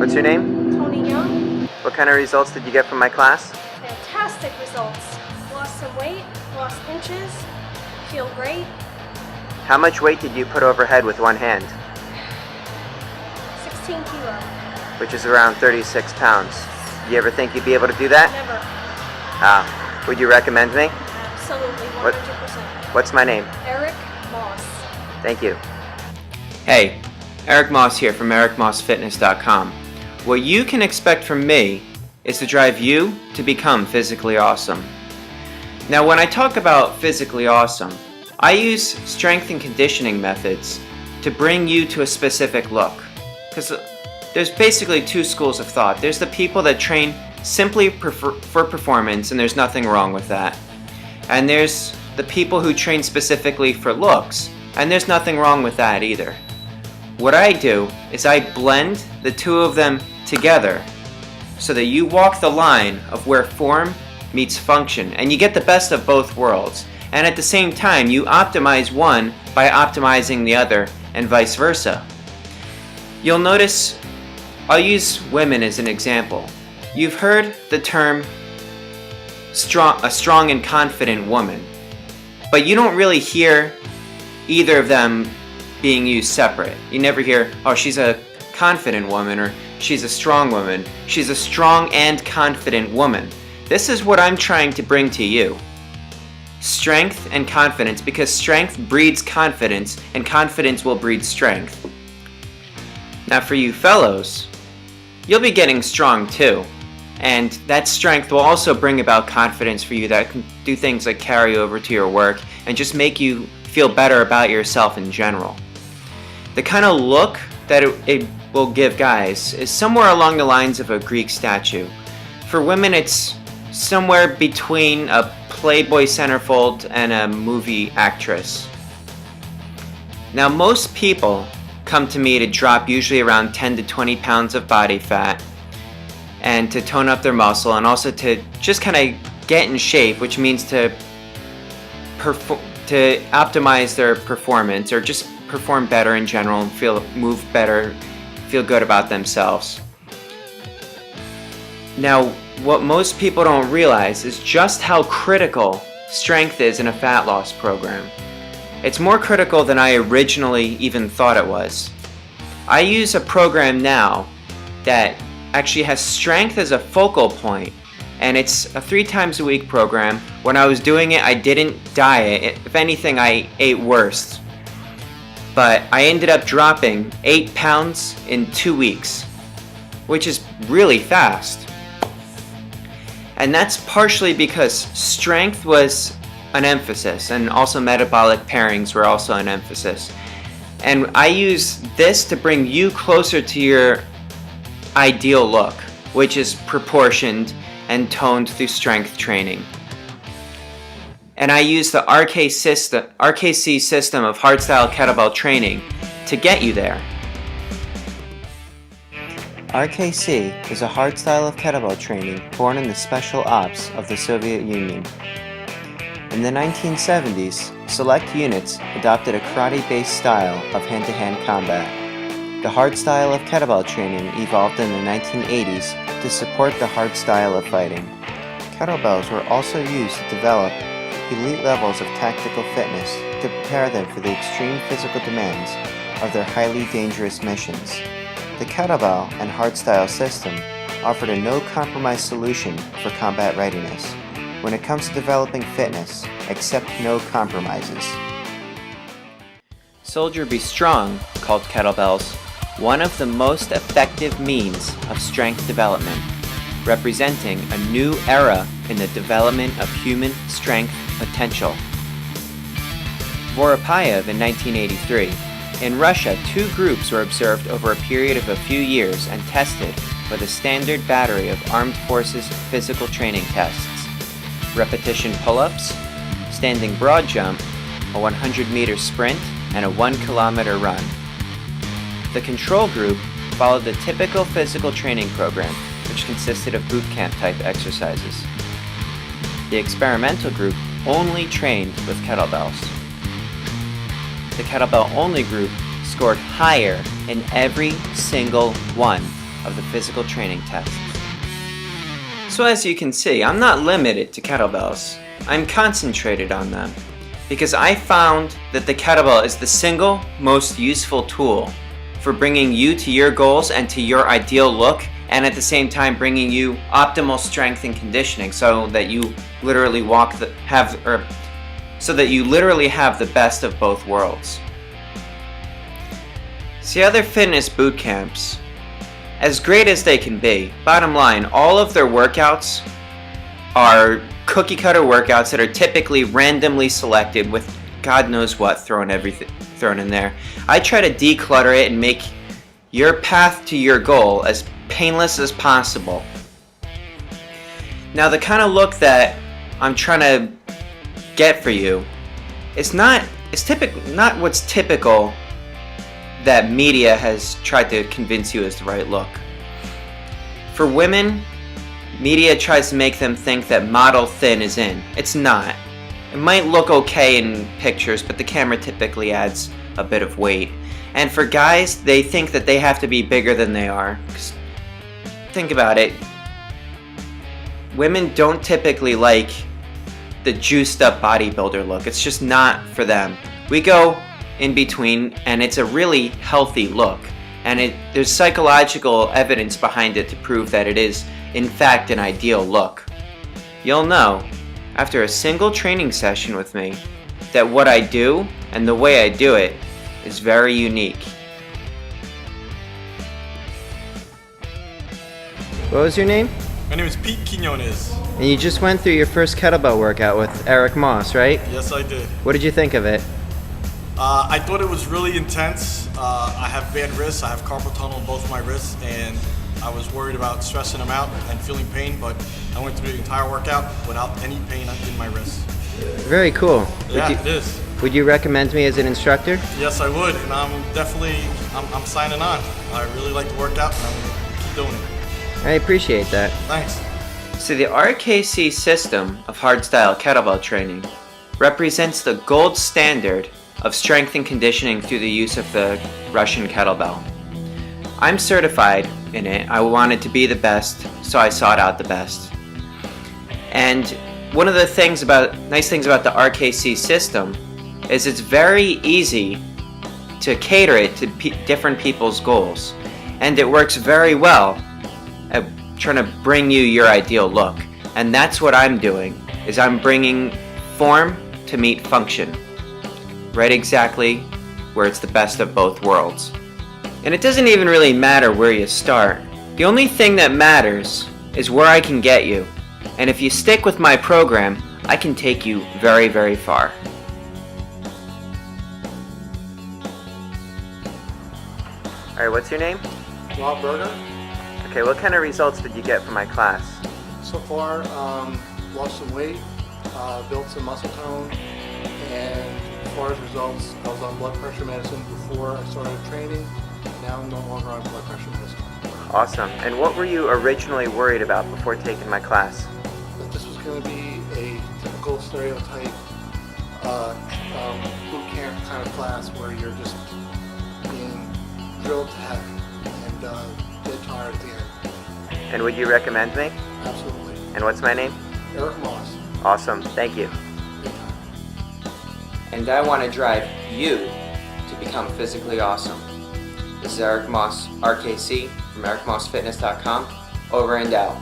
What's your name? Tony Young. What kind of results did you get from my class? Fantastic results. Lost some weight, lost inches, feel great. How much weight did you put overhead with one hand? 16 kilo. Which is around 36 pounds. You ever think you'd be able to do that? Never. Would you recommend me? Absolutely, 100%. What's my name? Eric Moss. Thank you. Hey, Eric Moss here from EricMossFitnessWelcomeVideo. What you can expect from me is to drive you to become physically awesome. Now, when I talk about physically awesome, I use strength and conditioning methods to bring you to a specific look. Because there's basically two schools of thought. There's the people that train simply for performance, and there's nothing wrong with that. And there's the people who train specifically for looks, and there's nothing wrong with that either. What I do is I blend the two of them together so that you walk the line of where form meets function, and you get the best of both worlds. And at the same time, you optimize one by optimizing the other, and vice versa. You'll notice, I'll use women as an example. You've heard the term a strong and confident woman, but you don't really hear either of them being used separate. You never hear, oh, she's a confident woman, or she's a strong woman. She's a strong and confident woman. This is what I'm trying to bring to you. Strength and confidence, because strength breeds confidence, and confidence will breed strength. Now for you fellows, you'll be getting strong too, and that strength will also bring about confidence for you that can do things like carry over to your work and just make you feel better about yourself in general. The kind of look that it will give guys is somewhere along the lines of a Greek statue. For women, it's somewhere between a Playboy centerfold and a movie actress. Now, most people come to me to drop usually around 10 to 20 pounds of body fat and to tone up their muscle, and also to just kind of get in shape, which means to optimize their performance, or just perform better in general and move better, feel good about themselves. Now, what most people don't realize is just how critical strength is in a fat loss program. It's more critical than I originally even thought it was. I use a program now that actually has strength as a focal point, and it's a 3 times a week program. When I was doing it, I didn't diet. If anything, I ate worse. But I ended up dropping 8 pounds in 2 weeks, which is really fast. And that's partially because strength was an emphasis, and also metabolic pairings were also an emphasis. And I use this to bring you closer to your ideal look, which is proportioned and toned through strength training. And I use the RKC system of hardstyle kettlebell training to get you there. RKC is a hard style of kettlebell training born in the special ops of the Soviet Union. In the 1970s, select units adopted a karate-based style of hand-to-hand combat. The hard style of kettlebell training evolved in the 1980s to support the hard style of fighting. Kettlebells were also used to develop elite levels of tactical fitness to prepare them for the extreme physical demands of their highly dangerous missions. The kettlebell and hardstyle system offered a no-compromise solution for combat readiness. When it comes to developing fitness, accept no compromises. Soldier Be Strong called kettlebells one of the most effective means of strength development, representing a new era in the development of human strength potential. Voropayev in 1983. In Russia, 2 groups were observed over a period of a few years and tested with a standard battery of armed forces physical training tests: repetition pull-ups, standing broad jump, a 100-meter sprint, and a 1-kilometer run. The control group followed the typical physical training program, which consisted of boot camp type exercises. The experimental group only trained with kettlebells. The kettlebell-only group scored higher in every single one of the physical training tests. So as you can see, I'm not limited to kettlebells. I'm concentrated on them because I found that the kettlebell is the single most useful tool for bringing you to your goals and to your ideal look, and at the same time bringing you optimal strength and conditioning so that you literally have the best of both worlds. See, other fitness boot camps, as great as they can be, bottom line, all of their workouts are cookie cutter workouts that are typically randomly selected with God knows what thrown in there. I try to declutter it and make your path to your goal as painless as possible. Now, the kind of look that I'm trying to get for you is not what's typical that media has tried to convince you is the right look. For women, media tries to make them think that model thin is in. It's not. It might look okay in pictures, but the camera typically adds a bit of weight. And for guys, they think that they have to be bigger than they are. Think about it. Women don't typically like the juiced up bodybuilder look. It's just not for them. We go in between, and it's a really healthy look. And there's psychological evidence behind it to prove that it is, in fact, an ideal look. You'll know, after a single training session with me, that what I do and the way I do it is very unique. What was your name? My name is Pete Kenyon. And you just went through your first kettlebell workout with Eric Moss, right? Yes, I did. What did you think of it? I thought it was really intense. I have bad wrists. I have carpal tunnel in both of my wrists, and I was worried about stressing them out and feeling pain, but I went through the entire workout without any pain in my wrists. Very cool. Yeah, it is. Would you recommend me as an instructor? Yes, I would, and I'm signing on. I really like the workout, and I'm going to keep doing it. I appreciate that. Thanks. So the RKC system of hardstyle kettlebell training represents the gold standard of strength and conditioning through the use of the Russian kettlebell. I'm certified in it. I wanted to be the best, so I sought out the best. And one of the nice things about the RKC system is it's very easy to cater it to different people's goals. And it works very well at trying to bring you your ideal look. And that's what I'm doing, is I'm bringing form to meet function. Right exactly where it's the best of both worlds. And it doesn't even really matter where you start. The only thing that matters is where I can get you. And if you stick with my program, I can take you very, very far. Alright, what's your name? Rob Berger. Okay, what kind of results did you get from my class? So far, lost some weight, built some muscle tone, and as far as results, I was on blood pressure medicine before I started training. Now I'm no longer on blood pressure medicine. Awesome. And what were you originally worried about before taking my class? That this was going to be a typical stereotype boot camp kind of class where you're just being drilled to heck and dead tired at the end. And would you recommend me? Absolutely. And what's my name? Eric Moss. Awesome. Thank you. And I want to drive you to become physically awesome. This is Eric Moss, RKC, from EricMossFitness.com. Over and out.